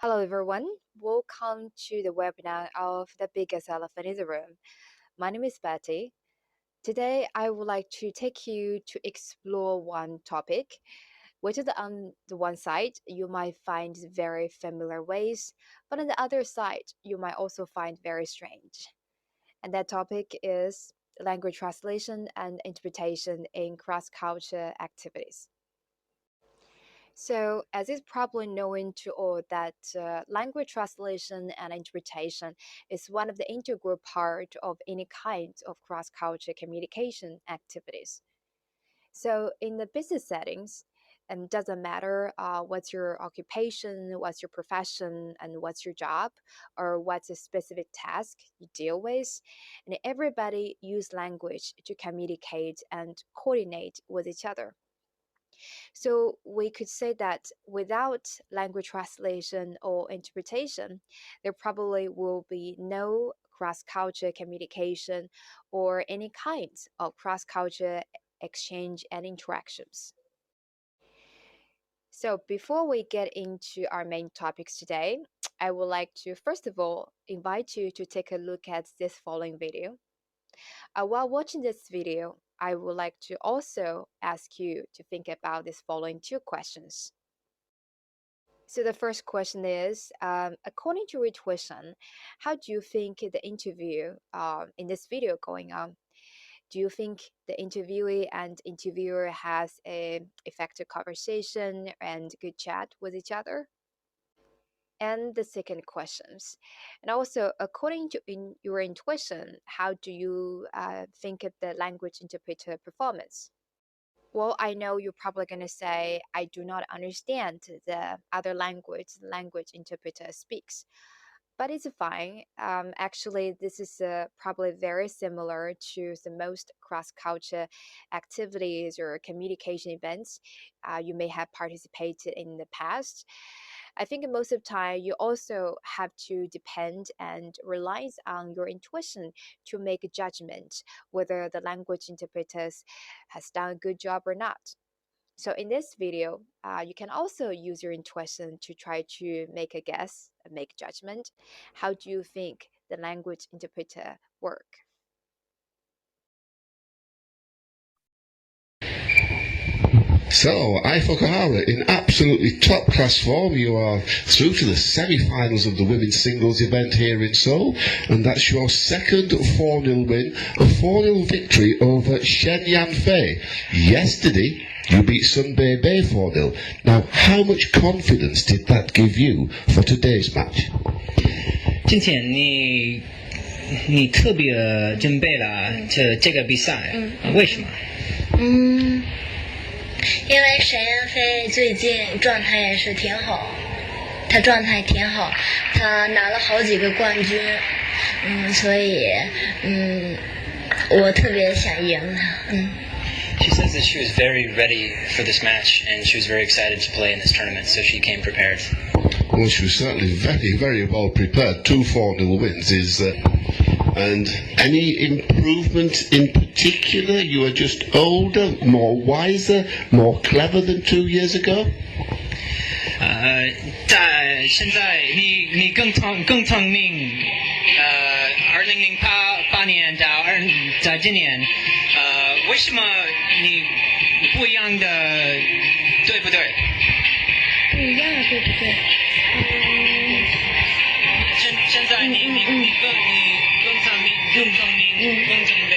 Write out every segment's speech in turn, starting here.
Hello everyone, welcome to the webinar of The Biggest Elephant in the Room. My name is Betty. Today I would like to take you to explore one topic, which is on the one side you might find very familiar ways, but on the other side you might also find very strange. And that topic is language translation and interpretation in cross-culture activities. So, as is probably known to all, that language translation and interpretation is one of the integral part of any kind of cross-cultural communication activities. So, in the business settings, and doesn't matter what's your occupation, what's your profession, and what's your job, or what's a specific task you deal with, and everybody use language to communicate and coordinate with each other. So we could say that without language translation or interpretation, there probably will be no cross-culture communication or any kinds of cross-culture exchange and interactions. So before we get into our main topics today, I would like to first of all invite you to take a look at this following video. While watching this video, I would like to also ask you to think about these following two questions. So the first question is, according to your tuition, how do you think the interview in this video going on? Do you think the interviewee and interviewer has a effective conversation and good chat with each other? And the second questions, and also according to your intuition, how do you think of the language interpreter performance? Well, I know you're probably going to say, I do not understand the other language the language interpreter speaks. But it's fine. Actually, this is probably very similar to the most cross-culture activities or communication events you may have participated in the past. I think most of the time you also have to depend and rely on your intuition to make a judgment whether the language interpreters has done a good job or not. So in this video, you can also use your intuition to try to make a guess, make judgment. How do you think the language interpreter work? So, Eiffel Kahara in absolutely top class form. You are through to the semi-finals of the women's singles event here in Seoul, and that's your second 4-0 win, a 4-0 victory over Shen Yanfei. Yesterday, you beat Sun Bei 4-0. Now, how much confidence did that give you for today's match? 今天你特别准备了这个比赛，为什么？因为沈燕飞最近状态也是挺好，他状态挺好，他拿了好几个冠军，所以我特别想赢他。She says that she was very ready for this match and she was very excited to play in this tournament, so she came prepared. Well, she was certainly very, very well prepared. 2 4-0 wins is... and any improvement in particular? You are just older, more wiser, more clever than 2 years ago? 在现在你更聪明，2008年到在今年，为什么你不一样的，对不对？不一样，对不对？现在你更聪明，更准备。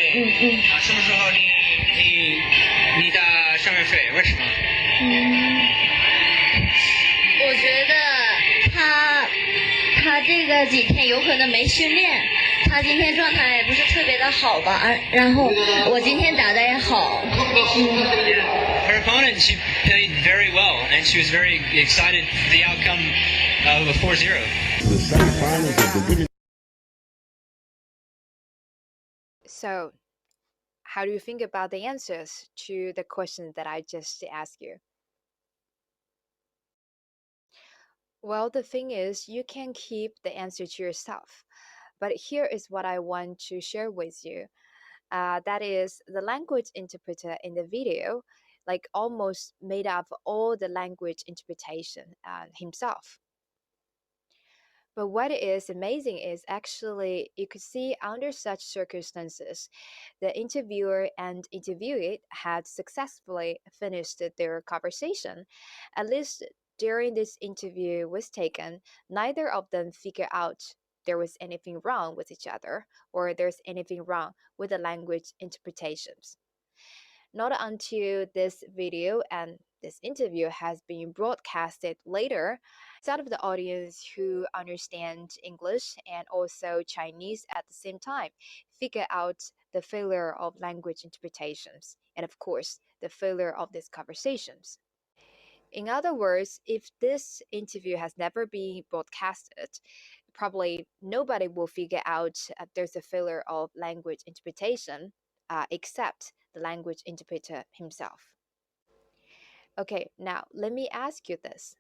什么时候你的上面水？为什么？我觉得他这个几天有可能没训练，他今天状态也不是特别的好吧，然后我今天打的也好。Her opponent, she played very well, and she was very excited for the outcome of a 4-0. The semi-finals of the women. So, how do you think about the answers to the questions that I just asked you? Well, the thing is, you can keep the answer to yourself. But here is what I want to share with you. That is, the language interpreter in the video, like almost made up all the language interpretation himself. But what is amazing is actually you could see under such circumstances, the interviewer and interviewee had successfully finished their conversation. At least during this interview was taken, neither of them figured out there was anything wrong with each other or there's anything wrong with the language interpretations. Not until this video and this interview has been broadcasted later, some of the audience who understand English and also Chinese at the same time figure out the failure of language interpretations and of course the failure of these conversations. In other words, if this interview has never been broadcasted, probably nobody will figure out there's a failure of language interpretation except the language interpreter himself. Okay, now let me ask you this.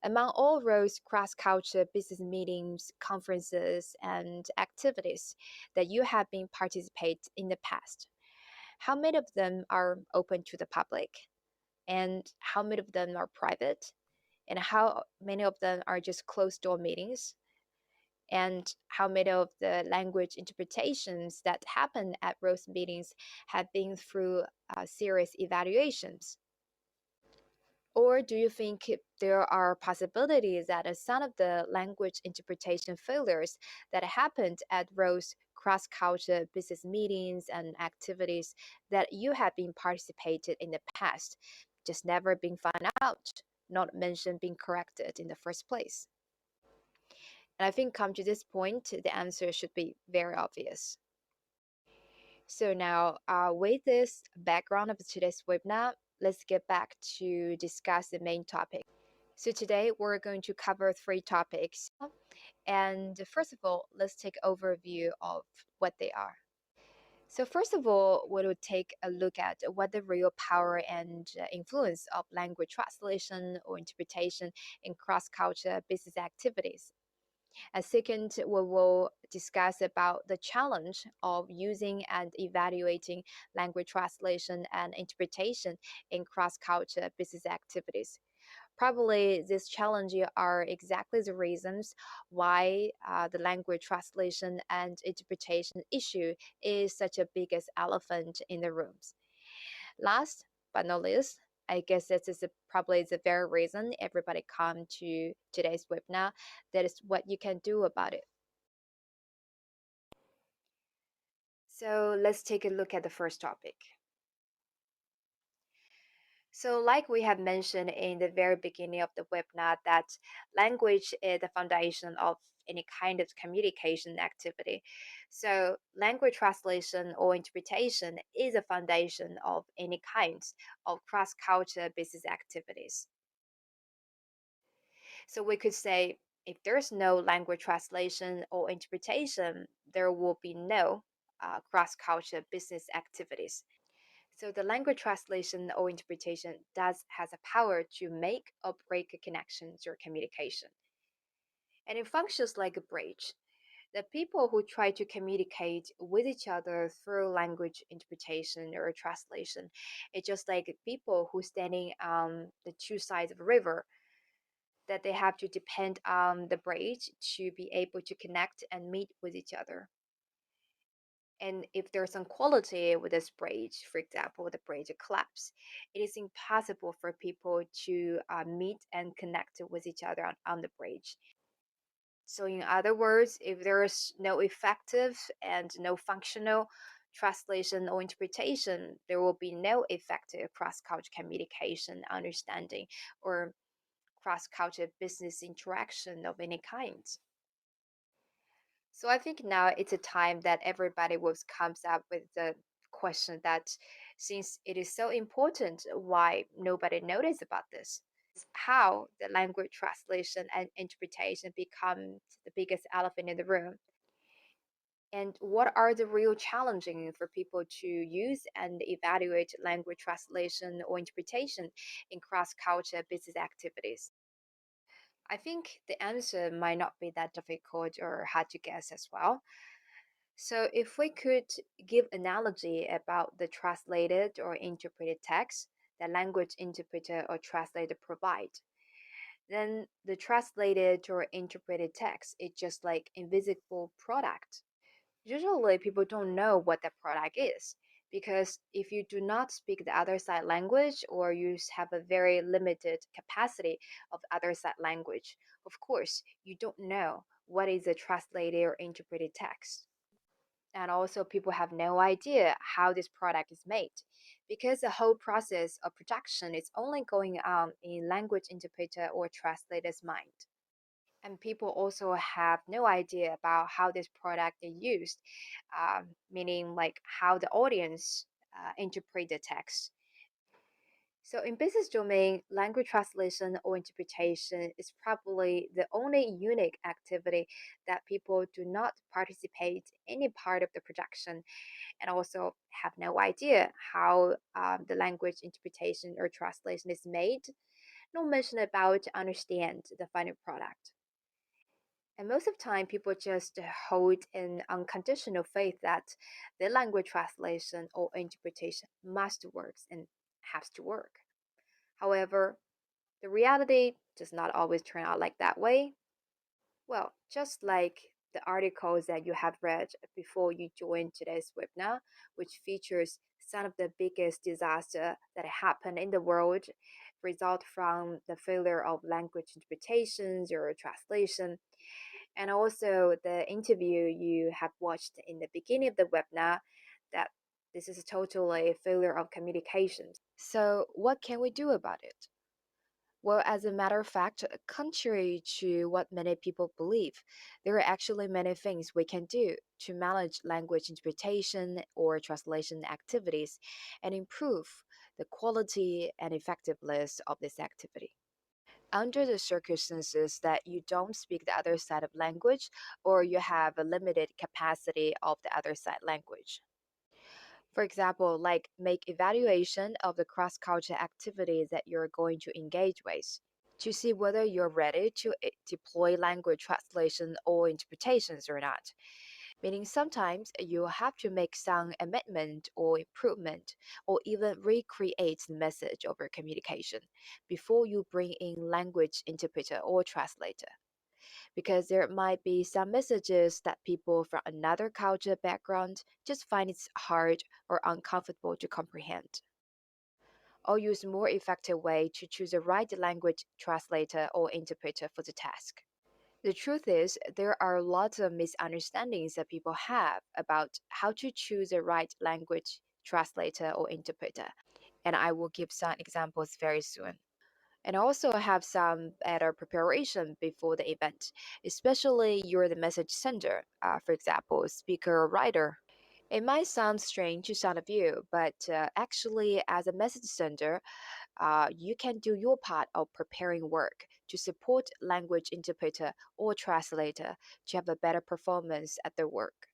Among all those cross culture business meetings, conferences, and activities that you have been participate in the past, how many of them are open to the public? And how many of them are private? And how many of them are just closed door meetings? And how many of the language interpretations that happen at those meetings have been through serious evaluations? Or do you think there are possibilities that some of the language interpretation failures that happened at those cross-culture business meetings and activities that you have been participated in the past just never been found out, not mentioned being corrected in the first place? And I think come to this point, the answer should be very obvious. So now, with this background of today's webinar, let's get back to discuss the main topic. So today we're going to cover 3 topics. And first of all, let's take overview of what they are. So first of all, we will take a look at what the real power and influence of language translation or interpretation in cross-culture business activities. And second, we will discuss about the challenge of using and evaluating language translation and interpretation in cross-culture business activities. Probably these challenges are exactly the reasons why the language translation and interpretation issue is such a biggest elephant in the rooms. Last but not least, I guess this is probably the very reason everybody come to today's webinar. That is what you can do about it. So let's take a look at the first topic. So like we have mentioned in the very beginning of the webinar, that language is the foundation of any kind of communication activity. So language translation or interpretation is a foundation of any kind of cross-culture business activities. So we could say if there's no language translation or interpretation, there will be no cross-culture business activities. So the language translation or interpretation does has a power to make or break a connections or communication. And it functions like a bridge. The people who try to communicate with each other through language interpretation or translation, it's just like people who standing on the two sides of a river, that they have to depend on the bridge to be able to connect and meet with each other. And if there's some quality with this bridge, for example, the bridge collapse, it is impossible for people to meet and connect with each other on the bridge. So, in other words, if there is no effective and no functional translation or interpretation, there will be no effective cross-cultural communication, understanding, or cross-cultural business interaction of any kind. So I think now it's a time that everybody comes up with the question that since it is so important, why nobody noticed about this? How the language translation and interpretation becomes the biggest elephant in the room. And what are the real challenging for people to use and evaluate language translation or interpretation in cross-culture business activities? I think the answer might not be that difficult or hard to guess as well. So if we could give analogy about the translated or interpreted text that language interpreter or translator provide, then the translated or interpreted text is just like invisible product. Usually people don't know what the product is because if you do not speak the other side language or you have a very limited capacity of other side language, of course, you don't know what is a translated or interpreted text. And also people have no idea how this product is made because the whole process of production is only going on in language interpreter or translator's mind. And people also have no idea about how this product is used, meaning like how the audience interpret the text. So in business domain, language translation or interpretation is probably the only unique activity that people do not participate in any part of the production and also have no idea how the language interpretation or translation is made, no mention about to understand the final product. And most of the time, people just hold an unconditional faith that the language translation or interpretation must work and has to work. However, the reality does not always turn out like that way. Well, just like the articles that you have read before you joined today's webinar, which features some of the biggest disaster that happened in the world result from the failure of language interpretations or translation, and also the interview you have watched in the beginning of the webinar, that this is totally a failure of communications. So what can we do about it? Well, as a matter of fact, contrary to what many people believe, there are actually many things we can do to manage language interpretation or translation activities and improve the quality and effectiveness of this activity. Under the circumstances that you don't speak the other side of language or you have a limited capacity of the other side language. For example, like make evaluation of the cross-culture activities that you're going to engage with to see whether you're ready to deploy language translation or interpretations or not. Meaning sometimes you have to make some amendment or improvement or even recreate the message of your communication before you bring in language interpreter or translator. Because there might be some messages that people from another culture background just find it hard or uncomfortable to comprehend. Or use more effective way to choose the right language translator or interpreter for the task. The truth is, there are lots of misunderstandings that people have about how to choose the right language translator or interpreter, and I will give some examples very soon. And also have some better preparation before the event, especially you're the message sender, for example, speaker or writer. It might sound strange to some of you, but actually, as a message sender, you can do your part of preparing work to support language interpreter or translator to have a better performance at their work.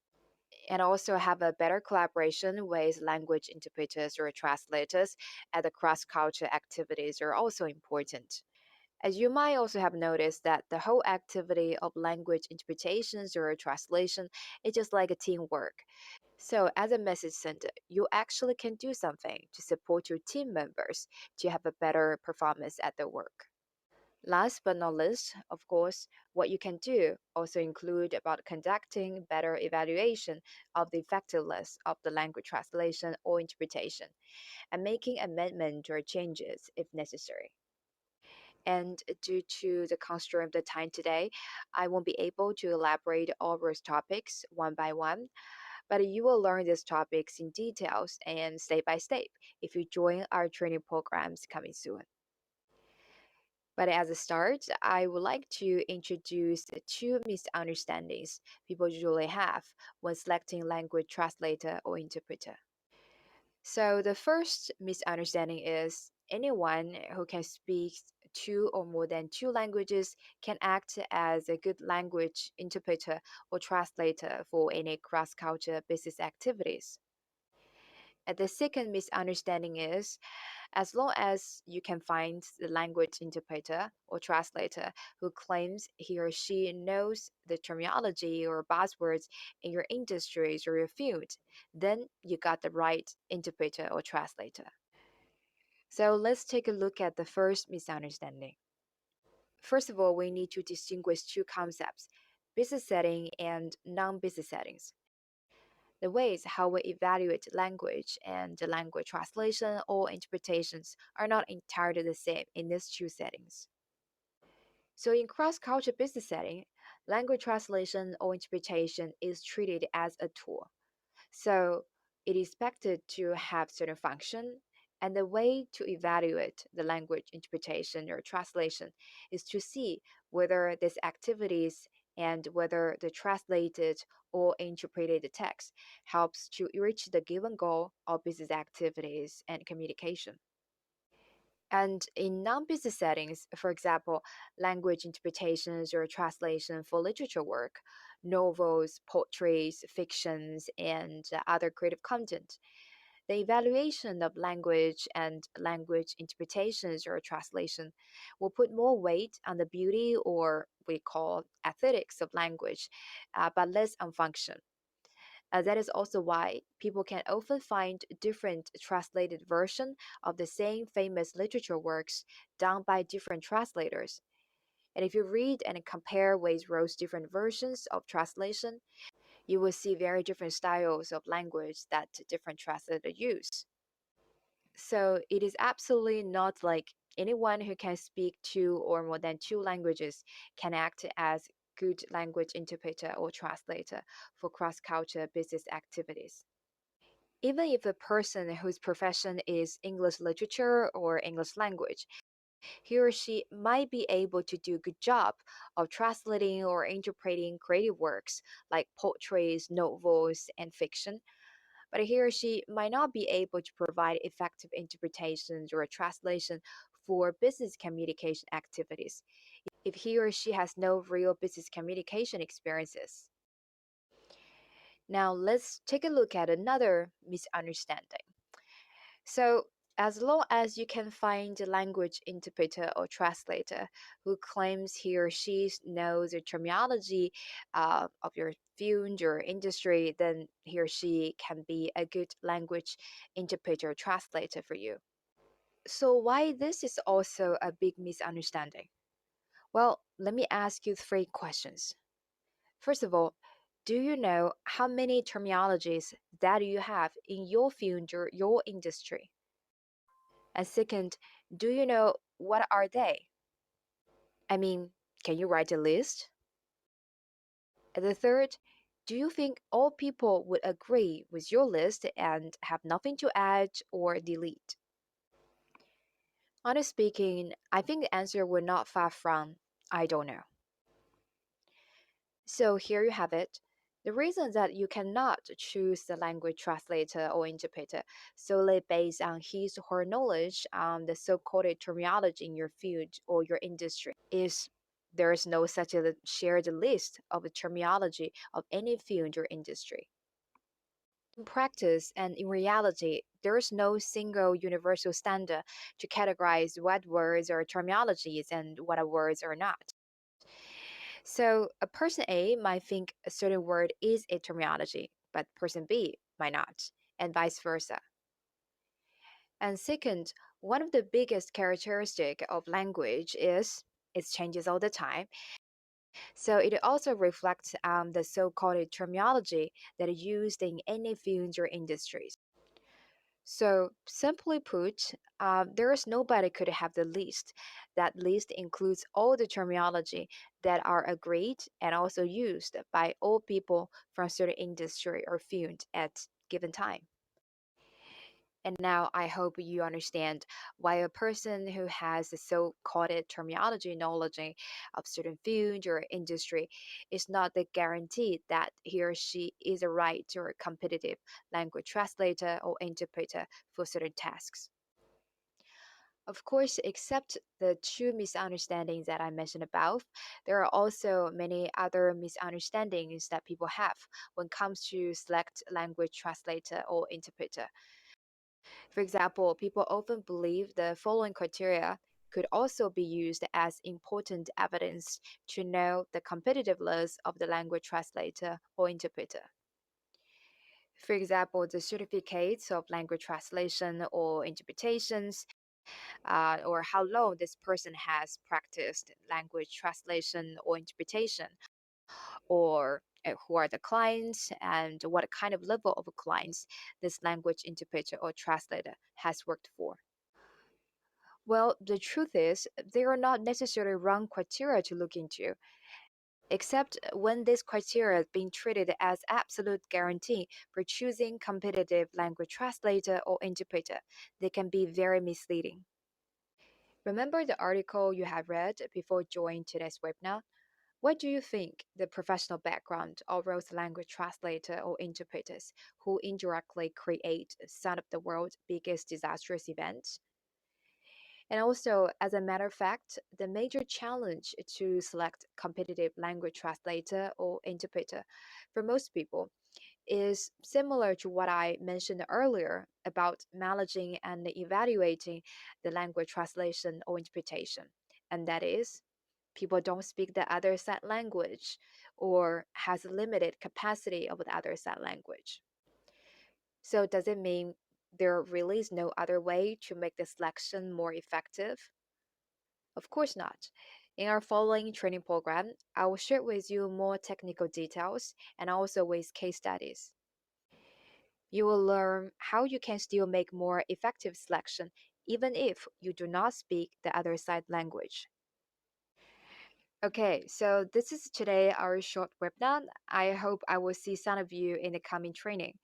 And also have a better collaboration with language interpreters or translators at the cross-culture activities are also important. As you might also have noticed that the whole activity of language interpretations or translation is just like a teamwork. So, as a message sender, you actually can do something to support your team members to have a better performance at their work. Last but not least, of course, what you can do also include about conducting better evaluation of the effectiveness of the language translation or interpretation and making amendment or changes if necessary. And due to the constraint of the time today, I won't be able to elaborate all those topics one by one, but you will learn these topics in details and step by step if you join our training programs coming soon. But as a start, I would like to introduce the two misunderstandings people usually have when selecting language translator or interpreter. So the first misunderstanding is anyone who can speak two or more than two languages can act as a good language interpreter or translator for any cross-culture business activities. And the second misunderstanding is as long as you can find the language interpreter or translator who claims he or she knows the terminology or buzzwords in your industries or your field, then you got the right interpreter or translator. So let's take a look at the first misunderstanding. First of all, we need to distinguish two concepts: business setting and non-business settings. The ways how we evaluate language and language translation or interpretations are not entirely the same in these two settings. So in cross-cultural business setting, language translation or interpretation is treated as a tool. So it is expected to have certain function, and the way to evaluate the language interpretation or translation is to see whether these activities and whether the translated or interpreted text helps to reach the given goal of business activities and communication. And in non-business settings, for example, language interpretations or translation for literature work, novels, poetries, fictions, and other creative content, the evaluation of language and language interpretations or translation will put more weight on the beauty or we call aesthetics of language, but less on function. That is also why people can often find different translated versions of the same famous literature works done by different translators. And if you read and compare with those different versions of translation, you will see very different styles of language that different translators use. So it is absolutely not like anyone who can speak two or more than two languages can act as good language interpreter or translator for cross-cultural business activities. Even if a person whose profession is English literature or English language, he or she might be able to do a good job of translating or interpreting creative works like poetries, novels, and fiction, but he or she might not be able to provide effective interpretations or translation for business communication activities if he or she has no real business communication experiences. Now, let's take a look at another misunderstanding. So, as long as you can find a language interpreter or translator who claims he or she knows the terminology of your field or industry, then he or she can be a good language interpreter or translator for you. So, why this is also a big misunderstanding? Well, let me ask you three questions. First of all, do you know how many terminologies that you have in your field or your industry? And second, do you know what are they? I mean, can you write a list? And the third, do you think all people would agree with your list and have nothing to add or delete? Honestly speaking, I think the answer would not far from I don't know. So here you have it. The reason that you cannot choose the language translator or interpreter solely based on his or her knowledge on the so-called terminology in your field or your industry is there is no such a shared list of the terminology of any field or industry. In practice and in reality, there is no single universal standard to categorize what words are terminologies and what words are not. So a person A might think a certain word is a terminology, but person B might not, and vice versa. And second, one of the biggest characteristic of language is it changes all the time. So it also reflects the so-called terminology that is used in any field or industries. So simply put, there is nobody could have the list. That list includes all the terminology that are agreed and also used by all people from certain industry or field at given time. And now I hope you understand why a person who has the so-called terminology knowledge of certain field or industry is not the guarantee that he or she is a right or competitive language translator or interpreter for certain tasks. Of course, except the two misunderstandings that I mentioned above, there are also many other misunderstandings that people have when it comes to select language translator or interpreter. For example, people often believe the following criteria could also be used as important evidence to know the competitiveness of the language translator or interpreter. For example, the certificates of language translation or interpretations or how long this person has practiced language translation or interpretation, or who are the clients and what kind of level of clients this language interpreter or translator has worked for. Well, the truth is, they are not necessarily wrong criteria to look into, except when this criteria is being treated as absolute guarantee for choosing competitive language translator or interpreter, they can be very misleading. Remember the article you have read before joining today's webinar? What do you think the professional background of those language translator or interpreters who indirectly create some of the world's biggest disastrous events? And also, as a matter of fact, the major challenge to select competitive language translator or interpreter for most people is similar to what I mentioned earlier about managing and evaluating the language translation or interpretation. And that is, people don't speak the other side language or has limited capacity of the other side language. So does it mean there really is no other way to make the selection more effective? Of course not. In our following training program, I will share with you more technical details and also with case studies. You will learn how you can still make more effective selection even if you do not speak the other side language. Okay, so this is today our short webinar. I hope I will see some of you in the coming training.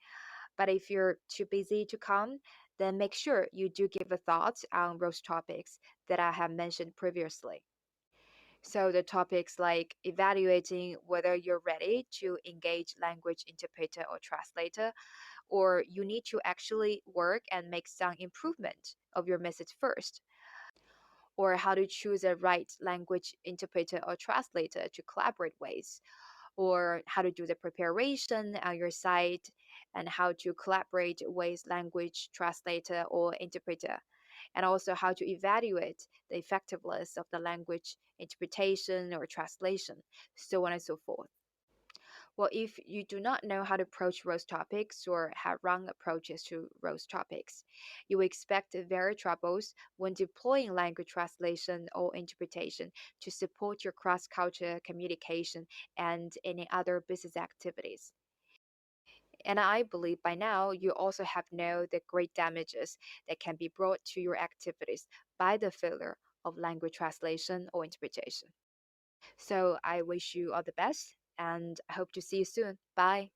But if you're too busy to come, then make sure you do give a thought on those topics that I have mentioned previously. So the topics like evaluating whether you're ready to engage language interpreter or translator, or you need to actually work and make some improvement of your message first, or how to choose a right language interpreter or translator to collaborate with, or how to do the preparation on your site, and how to collaborate with language translator or interpreter, and also how to evaluate the effectiveness of the language interpretation or translation, so on and so forth. Well, if you do not know how to approach those topics or have wrong approaches to those topics, you will expect very troubles when deploying language translation or interpretation to support your cross-culture communication and any other business activities. And I believe by now you also have known the great damages that can be brought to your activities by the failure of language translation or interpretation. So I wish you all the best and I hope to see you soon. Bye.